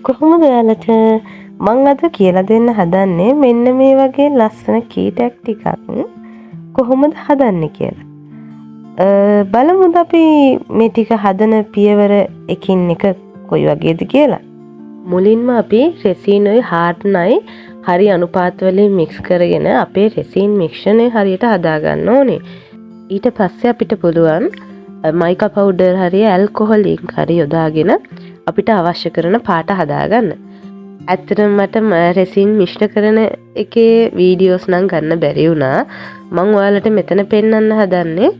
කොහොමද ඔයාලට මං අද කියලා දෙන්න හදන්නේ මෙන්න මේ වගේ ලස්සන කීටක් ටිකක් කොහොමද හදන්නේ කියලා. බලමුද අපි මේ ටික හදන පියවර එකින් එක කොයි වගේද කියලා. මුලින්ම අපි රෙසින් ඔය හාර්ඩ්නයි හරි අනුපාත වලින් මික්ස් කරගෙන අපේ රෙසින් මිශ්‍රණය හරියට හදාගන්න ඕනේ. ඊට පස්සේ අපිට පුළුවන් මයිකා පවුඩර් හරි ඇල්කොහොල් ඉන්ක් හරි යොදාගෙන අපිට අවශ්‍ය කරන පාට හදාගන්න. ඇත්තටම මට රෙසින් මිශ්‍ර කරන එකේ වීඩියෝස් නම් ගන්න බැරි වුණා. මම ඔයාලට මෙතන පෙන්වන්න හදන්නේ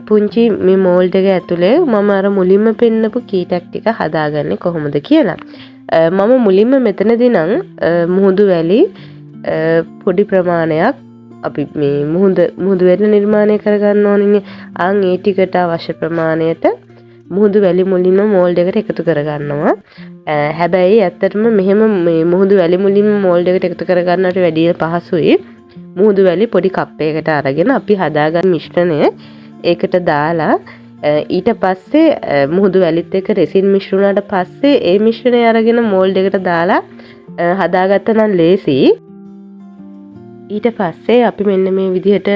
පුංචි මේ මෝල්ඩ් එක ඇතුලේ මම අර මුලින්ම පෙන්නපු කීටක් ටික හදාගන්නේ කොහොමද කියලා. මම මුලින්ම මෙතනදී නම් මුහුදු වැලි පොඩි ප්‍රමාණයක් අපි මේ මුහුදු වැලි නිර්මාණය කරගන්න ඕනේ. ඒ ටිකට අවශ්‍ය ප්‍රමාණයට මුහුදු වැලි මුලින්ම මෝල්ඩ් එකට එකතු කරගන්නවා. හැබැයි ඇත්තටම මෙහෙම මේ මුහුදු වැලි මුලින්ම මෝල්ඩ් එකට එකතු කරගන්නට වැඩිය පහසුයි. මුහුදු වැලි පොඩි කප් එකකට අරගෙන අපි හදාගන්න මිශ්‍රණය ඒකට දාලා ඊට පස්සේ මුහුදු වැලිත් එක්ක රෙසින් මිශ්‍ර වුණාට පස්සේ ඒ මිශ්‍රණය අරගෙන මෝල්ඩ් එකට දාලා හදාගත්තා නම් ලේසි. ඊට පස්සේ අපි මෙන්න මේ විදිහට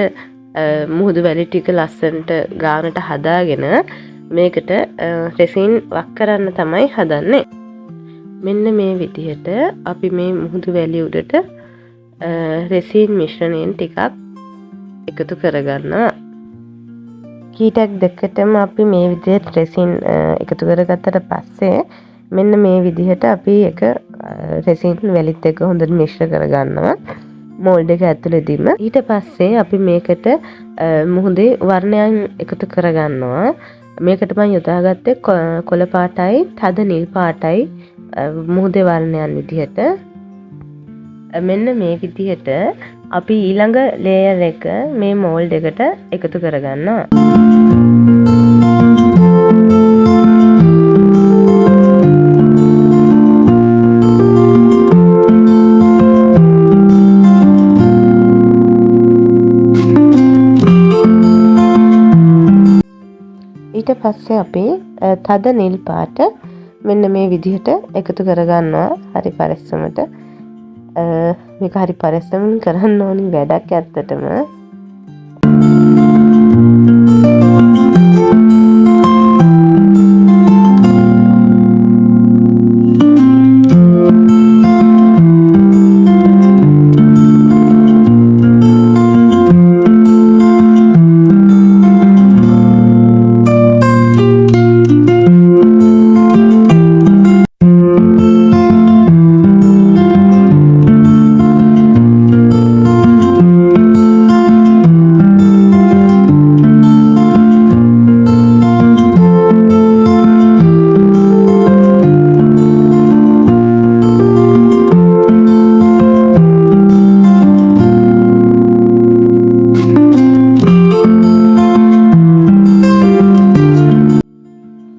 මුහුදු වැලි ටික ලස්සනට ගානට හදාගෙන මේකට රෙසින් වක් කරන්න තමයි හදන්නේ. මෙන්න මේ විදිහට අපි මේ මුහුදු වැලි උඩට රෙසින් මිශ්‍රණයෙන් ටිකක් එකතු කරගන්නවා. කීටක් දෙකටම අපි මේ විදිහට රෙසින් එකතු කරගත්තට පස්සේ මෙන්න මේ විදිහට අපි එක රෙසින් වැලිත් එක්ක හොඳට මිශ්‍ර කරගන්නවා මෝල්ඩ් එක ඇතුළේදීම. ඊට පස්සේ අපි මේකට මුහුදේ වර්ණයන් එකතු කරගන්නවා. මේකට මම යොදාගත්තේ කොළ පාටයි තද නිල් පාටයි මුහුදේ වර්ණයන් විදිහට. මෙන්න මේ විදිහට අපි ඊළඟ ලේයර් එක මේ මෝල්ඩ් එකට එකතු කරගන්නවා. ඊට පස්සේ අපි තද නිල් පාට මෙන්න මේ විදිහට එකතු කරගන්නවා හරි පරිස්සමට. මේක හරි පරිස්සමින් කරන්න ඕනි වැඩක් ඇත්තටම.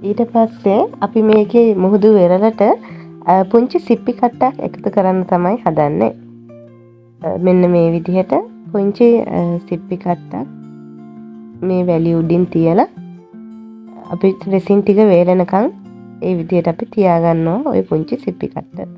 ඊට පස්සේ අපි මේකේ මුහුදු වෙරළට පුංචි සිප්පි කට්ටක් එකතු කරන්න තමයි හදන්නේ. මෙන්න මේ විදිහට පුංචි සිප්පි කට්ටක් මේ වැලි උඩින් තියලා අපි රෙසින් ටික වේලනකම් ඒ විදිහට අපි තියාගන්නවා ওই පුංචි සිප්පි කට්ට.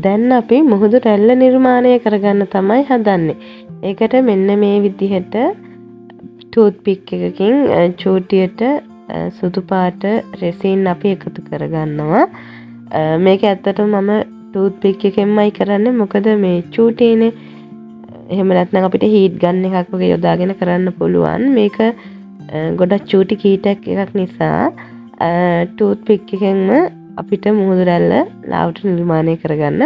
දැන් අපි මුහුදු රැල්ල නිර්මාණය කරගන්න තමයි හදන්නේ. ඒකට මෙන්න මේ විදිහට ටූත් පික් එකකින් චූටියට සුදු පාට රෙසින් අපි එකතු කරගන්නවා. මේක ඇත්තටම මම ටූත් පික් එකෙන්මයි කරන්නේ. මොකද මේ චූටිනේ එහෙම නැත්නම් අපිට හීට් ගන් එකක් වගේ යොදාගෙන කරන්න පුළුවන්. මේක ගොඩක් චූටි කීටක් එකක් නිසා ටූත් පික් එකෙන්ම අපිට මුහුදු රැල්ල ලාවට නිර්මාණය කරගන්න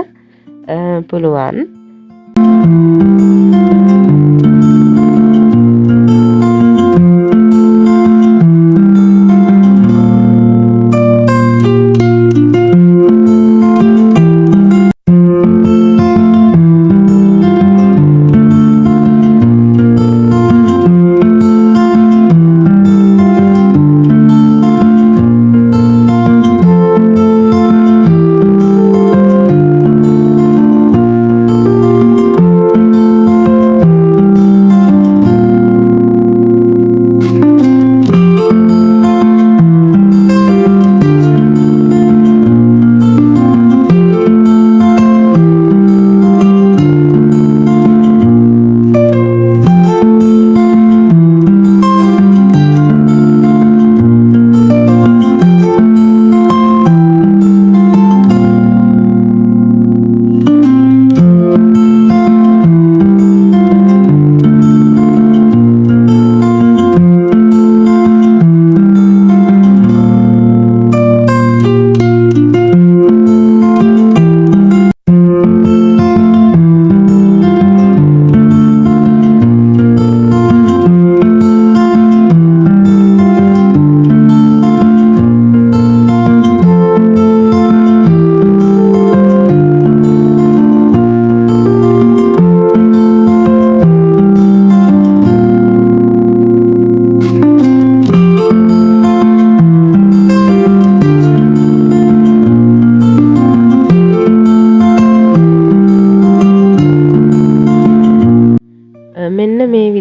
පුළුවන්.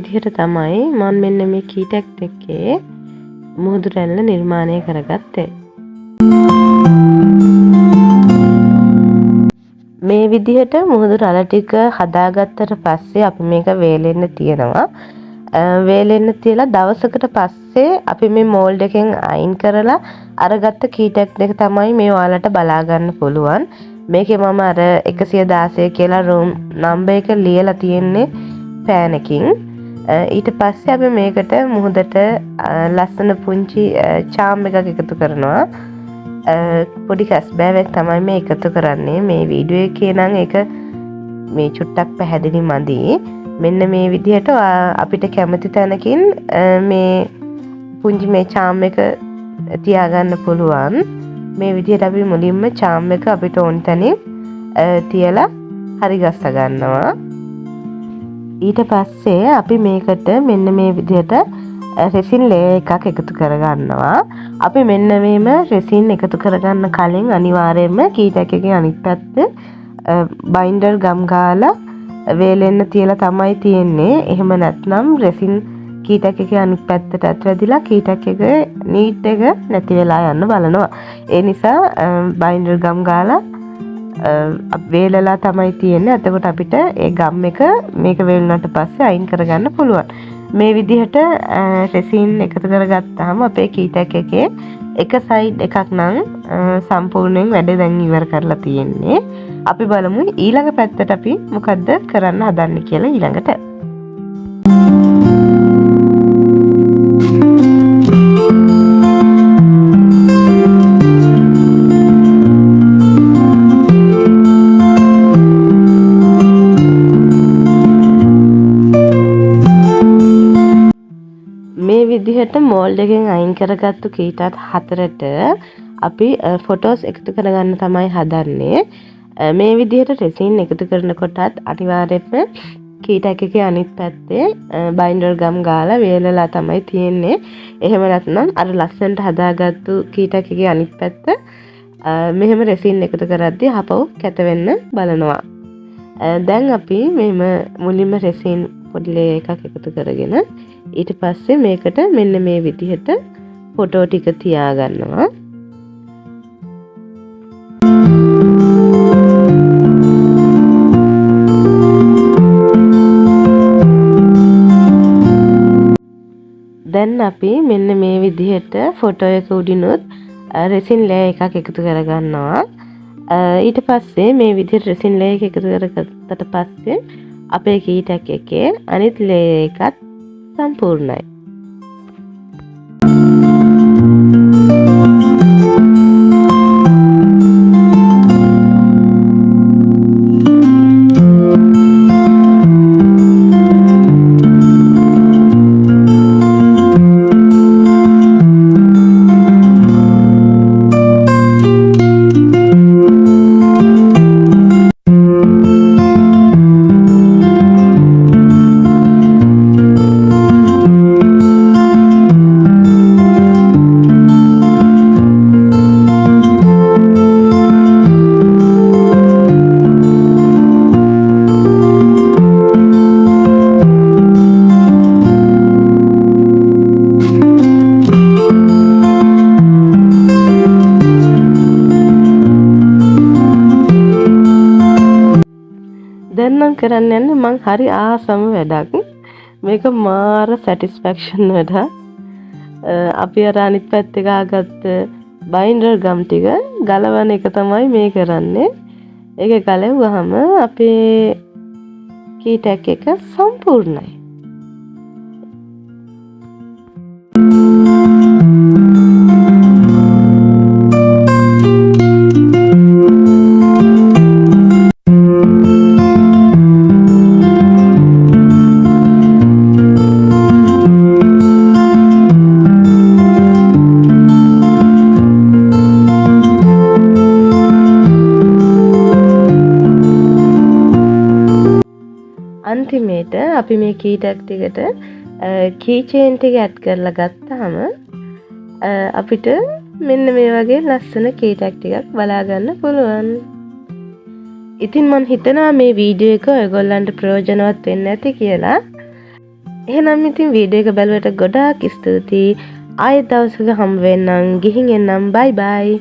විදිහට තමයි මම මෙන්න මේ කීටැක්ට් එකේ මුහුදු රැල්ල නිර්මාණය කරගත්තේ. මේ විදිහට මුහුදු රැළ ටික හදාගත්තට පස්සේ අපි මේක වේලෙන්න තියනවා. වේලෙන්න තියලා දවසකට පස්සේ අපි මේ මෝල්ඩ් එකෙන් අයින් කරලා අරගත්ත කීටැක්ට් එක තමයි මේ ඔයාලට බලා ගන්න පුළුවන්. මේකේ මම අර 116 කියලා රූම් නම්බර් එක ලියලා තියෙන්නේ පෑන් එකකින්. ඊට පස්සේ අපි මේකට මුහුදට ලස්සන පුංචි චාම් එකක් එකතු කරනවා. පොඩි කැස්බෑවක් තමයි මේ එකතු කරන්නේ. මේ වීඩියෝ එකේ නම් ඒක මේ චුට්ටක් පැහැදිලි මදි. මෙන්න මේ විදිහට අපිට කැමති තැනකින් මේ පුංචි මේ චාම් එක තියාගන්න පුළුවන්. මේ විදිහට අපි මුලින්ම චාම් එක අපිට ඕන තැනින් තියලා හරි ගස්ස ගන්නවා. ඊට පස්සේ අපි මේකට මෙන්න මේ විදිහට රෙසින් ලේයර් එකක් එකතු කරගන්නවා. අපි මෙන්න මේම රෙසින් එකතු කරගන්න කලින් අනිවාර්යයෙන්ම කීටැක්ට් එකේ අනිත් පැත්ත බයින්ඩර් ගම් ගාලා වේලෙන්න තියලා තමයි තියෙන්නේ. එහෙම නැත්නම් රෙසින් කීටැක්ට් එකේ අනිත් පැත්තටත් වැදිලා කීටැක්ට් එකේ නීට් එක නැති වෙලා යන්න බලනවා. ඒ නිසා බයින්ඩර් ගම් ගාලා වේලලා තමයි තියෙන්නේ. එතකොට අපිට ඒ ගම් එක මේක වේලුණාට පස්සේ අයින් කරගන්න පුළුවන්. මේ විදිහට රෙසින් එකතු කරගත්තාම අපේ කීටැක්ට් එකේ එක සයිඩ් එකක් නම් සම්පූර්ණයෙන් වැඩ දැන් ඉවර කරලා තියෙන්නේ. අපි බලමු ඊළඟ පැත්තට අපි මොකද්ද කරන්න හදන්නේ කියලා ඊළඟට. මේ විදිහට මෝල්ඩ් එකෙන් අයින් කරගත්තු කීටත් හතරට අපි ෆොටෝස් එකතු කරගන්න තමයි හදන්නේ. මේ විදිහට රෙසින් එකතු කරනකොටත් අනිවාර්යයෙන්ම කීටැක්ට් එකේ අනිත් පැත්තේ බයින්ඩර් ගම් ගාලා වේලලා තමයි තියෙන්නේ. එහෙම නැත්නම් අර ලස්සනට හදාගත්තු කීටැක්ට් එකේ අනිත් පැත්ත මෙහෙම රෙසින් එකතු කරද්දී ආපහු කැත වෙන්න බලනවා. දැන් අපි මෙහෙම මුලින්ම රෙසින් පොඩි ලේයර් එකක් එකතු කරගෙන ඊට පස්සේ මේකට මෙන්න මේ විදිහට ෆොටෝ ටික තියාගන්නවා. දැන් අපි මෙන්න මේ විදිහට ෆොටෝ එක උඩිනුත් රෙසින් ලේයර් එකක් එකතු කරගන්නවා. ඊට පස්සේ මේ විදිහට රෙසින් ලේයර් එක එකතු කරගත්තට පස්සේ අපේ කීටැක්ට් එකේ අනිත් ලේයර් එකත් සම්පූර්ණයි. දැන් නම් කරන්න යන්නේ මං හරි ආසම වැඩක්. මේක මාර සැටිස්ෆැක්ෂන් වැඩක්. අපි අර අනිත් පැත්තේ ගාගත්ත බයින්ඩර් ගම් ටික ගලවන එක තමයි මේ කරන්නේ. ඒක ගලවුවාම අපේ කීටැක්ට් එක සම්පූර්ණයි. අන්තිමේට අපි මේ කීටැක්ට් එකට කී චේන් ටික ඇඩ් කරලා ගත්තාම අපිට මෙන්න මේ වගේ ලස්සන කීටැක්ට් ටිකක් බලා ගන්න පුළුවන්. ඉතින් මම හිතනවා මේ වීඩියෝ එක ඔයගොල්ලන්ට ප්‍රයෝජනවත් වෙන්න ඇති කියලා. එහෙනම් ඉතින් වීඩියෝ එක බැලුවට ගොඩාක් ස්තුතියි. ආයෙත් දවසක හම්බ වෙන්නම්. ගිහින් එන්නම්. බයි බයි.